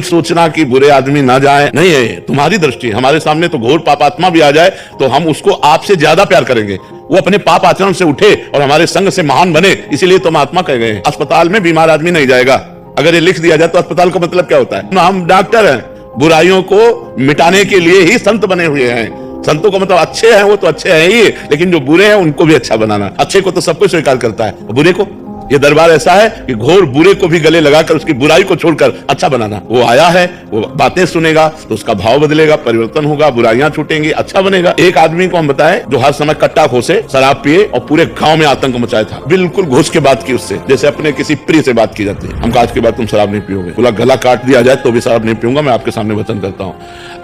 सोचना कि बुरे आदमी ना जाए, नहीं है तुम्हारी दृष्टि। हमारे सामने तो घोर पापात्मा भी आ जाए तो हम उसको आपसे ज्यादा प्यार करेंगे। वो अपने पाप आचरण से उठे और हमारे संग से महान बने, इसीलिए तो महात्मा कह गए। अस्पताल में बीमार आदमी नहीं जाएगा। अगर ये लिख दिया जाए तो अस्पताल का मतलब क्या होता है? हम डॉक्टर हैं, बुराइयों को मिटाने के लिए ही संत बने हुए हैं। संतों को मतलब अच्छे हैं, वो तो अच्छे हैं ही, लेकिन जो बुरे हैं उनको भी अच्छा बनाना। अच्छे को तो सब कुछ स्वीकार करता है, बुरे को, ये दरबार ऐसा है कि घोर बुरे को भी गले लगाकर उसकी बुराई को छोड़कर अच्छा बनाना। वो आया है, वो बातें सुनेगा तो उसका भाव बदलेगा, परिवर्तन होगा, बुराइयां छूटेंगी, अच्छा बनेगा। एक आदमी को हम बताएं जो हर समय कट्टा खोसे, शराब पिए और पूरे गांव में आतंक मचाया था, बिल्कुल घुस के बात की उससे, जैसे अपने किसी प्रिय से बात की जाती है। हम आज के बाद तुम शराब नहीं पियोगे, बोला गला काट दिया जाए तो भी शराब नहीं पीऊंगा, मैं आपके सामने वचन करता हूँ।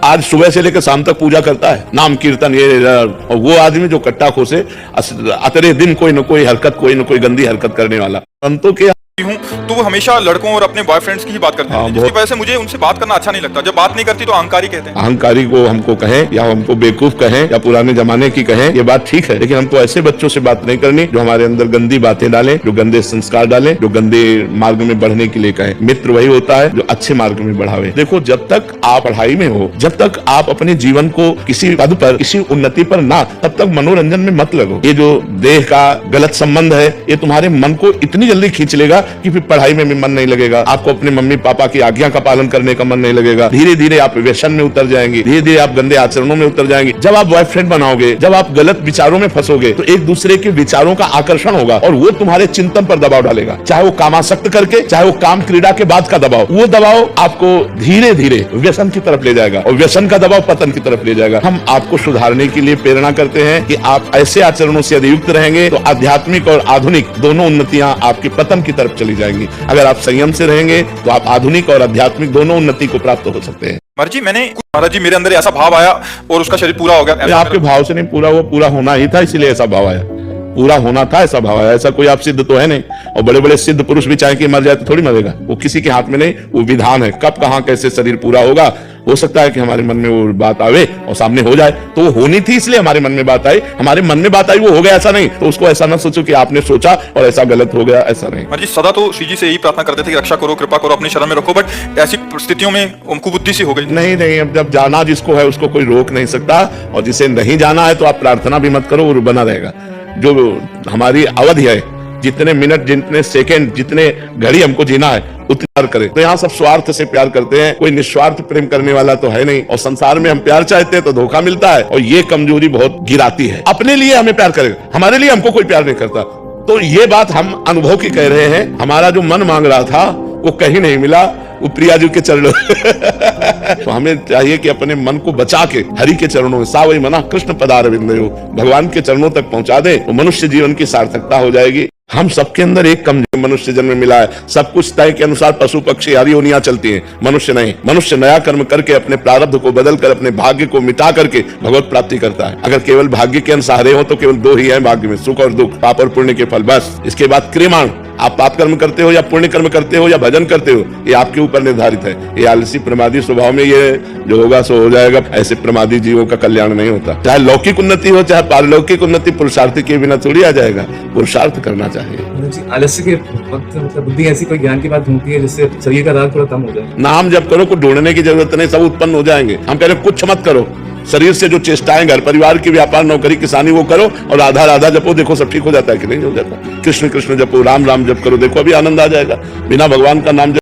आज सुबह से लेकर शाम तक पूजा करता है, नाम कीर्तन ये, और वो आदमी जो कट्टा खोसे, अतरे दिन कोई न कोई हरकत, कोई न कोई गंदी हरकत करने वाला। संतों के हूँ तो वो हमेशा लड़कों और अपने बॉयफ्रेंड्स की ही बात करते हैं, जिसकी वजह से मुझे उनसे बात करना अच्छा नहीं लगता। जब बात नहीं करती तो अहंकारी कहते हैं। अहंकारी को हमको कहें या हमको बेवकूफ कहें या पुराने जमाने की कहें, ये बात ठीक है, लेकिन हमको ऐसे बच्चों से बात नहीं करनी जो हमारे अंदर गंदी बातें डालें, जो गंदे संस्कार डालें, जो गंदे मार्ग में बढ़ने के लिए कहें। मित्र वही होता है जो अच्छे मार्ग में बढ़ावे। देखो, जब तक आप पढ़ाई में हो, जब तक आप अपने जीवन को किसी पद पर, किसी उन्नति पर ना, तब तक मनोरंजन में मत लगो। ये जो देह का गलत संबंध है, ये तुम्हारे मन को इतनी जल्दी खींच लेगा कि फिर पढ़ाई में मन नहीं लगेगा, आपको अपने मम्मी पापा की आज्ञा का पालन करने का मन नहीं लगेगा। धीरे धीरे आप व्यसन में उतर जाएंगे, धीरे धीरे आप गंदे आचरणों में उतर जाएंगे। जब आप बॉयफ्रेंड बनाओगे, जब आप गलत विचारों में फंसोगे, तो एक दूसरे के विचारों का आकर्षण होगा और वो तुम्हारे चिंतन पर दबाव डालेगा, चाहे वो कामासक्त करके, चाहे वो काम क्रीड़ा के बाद का दबाव। वो दबाव आपको धीरे धीरे व्यसन की तरफ ले जाएगा और व्यसन का दबाव पतन की तरफ ले जाएगा। हम आपको सुधारने के लिए प्रेरणा करते हैं कि आप ऐसे आचरणों से यदि युक्त रहेंगे तो आध्यात्मिक और आधुनिक दोनों उन्नतियां आपके पतन की तरफ चली जाएंगी। अगर आप संयम से रहेंगे तो आप आधुनिक और आध्यात्मिक दोनों उन्नति को प्राप्त हो सकते हैं। महाराज जी, महाराज जी मेरे अंदर ऐसा भाव आया और उसका शरीर पूरा हो गया। आपके भाव से नहीं पूरा, वो पूरा होना ही था, इसलिए ऐसा भाव आया। पूरा होना था, ऐसा भाव आया। ऐसा कोई आप सिद्ध तो है नहीं, और बड़े बड़े सिद्ध पुरुष भी चाहे कि मर जाए तो थोड़ी मरेगा, वो किसी के हाथ में नहीं, वो विधान है। कब कहां कैसे शरीर पूरा होगा, हो सकता है कि हमारे मन में वो बात आवे और सामने हो जाए, तो वो होनी थी इसलिए हमारे मन में बात आई। हमारे मन में बात आई, वो हो गया, ऐसा नहीं। तो उसको ऐसा ना सोचो कि आपने सोचा और ऐसा गलत हो गया, ऐसा नहीं। महाराज जी सदा तो श्री जी से यही प्रार्थना करते थे कि रक्षा करो, कृपा करो, अपनी शरण में रखो, बट ऐसी परिस्थितियों में उनको बुद्धि सी हो गई। नहीं नहीं, अब जब जाना जिसको है उसको कोई रोक नहीं सकता, और जिसे नहीं जाना है तो आप प्रार्थना भी मत करो, वो बना रहेगा। जो हमारी अवधि है, जितने मिनट, जितने सेकंड, जितने घड़ी हमको जीना है, उतना प्यार करें। तो यहाँ सब स्वार्थ से प्यार करते हैं, कोई निस्वार्थ प्रेम करने वाला तो है नहीं। और संसार में हम प्यार चाहते हैं तो धोखा मिलता है, और ये कमजोरी बहुत गिराती है। अपने लिए हमें प्यार करेगा, हमारे लिए हमको कोई प्यार नहीं करता। तो ये बात हम अनुभव की कह रहे हैं। हमारा जो मन मांग रहा था वो कहीं नहीं मिला, वो प्रिया जी के चरणों तो हमें चाहिए कि अपने मन को बचा के हरि के चरणों में, सावई मना कृष्ण पदारविंदयो, भगवान के चरणों तक पहुंचा दे, तो मनुष्य जीवन की सार्थकता हो जाएगी। हम सबके अंदर एक कमजोर मनुष्य जन्म मिला है। सब कुछ तय के अनुसार पशु पक्षी आदि योनियां चलती हैं, मनुष्य नहीं। मनुष्य नया कर्म करके अपने प्रारब्ध को बदल कर, अपने भाग्य को मिटा करके भगवत प्राप्ति करता है। अगर केवल भाग्य के अनुसार हो तो केवल दो ही है भाग्य में, सुख और दुख, पाप और पुण्य के फल, बस। इसके बाद क्रियमाण, आप पाप कर्म करते हो या पुण्य कर्म करते हो या भजन करते हो, ये आपके ऊपर निर्धारित है। ये आलसी प्रमादी स्वभाव में ये जो होगा सो हो जाएगा। ऐसे प्रमादी जीवों का कल्याण नहीं होता। चाहे लौकिक उन्नति हो चाहे पारलौकिक उन्नति, पुरुषार्थ के बिना थोड़ी आ जाएगा। पुरुषार्थ करना चाहिए। आलस्य के वक्त मतलब बुद्धि ऐसी कोई ज्ञान की बात ढूंढती है जिससे शरीर का राग थोड़ा कम हो जाए। नाम जप करो, कुछ ढूंढने की जरूरत नहीं, सब उत्पन्न हो जाएंगे। हम कह रहे हैं कुछ मत करो, शरीर से जो चेष्टाएं, घर परिवार की, व्यापार, नौकरी, किसानी, वो करो, और आधा आधा जपो, देखो सब ठीक हो जाता है कि नहीं हो जाता। कृष्ण कृष्ण जपो, राम राम जप करो, देखो अभी आनंद आ जाएगा। बिना भगवान का नाम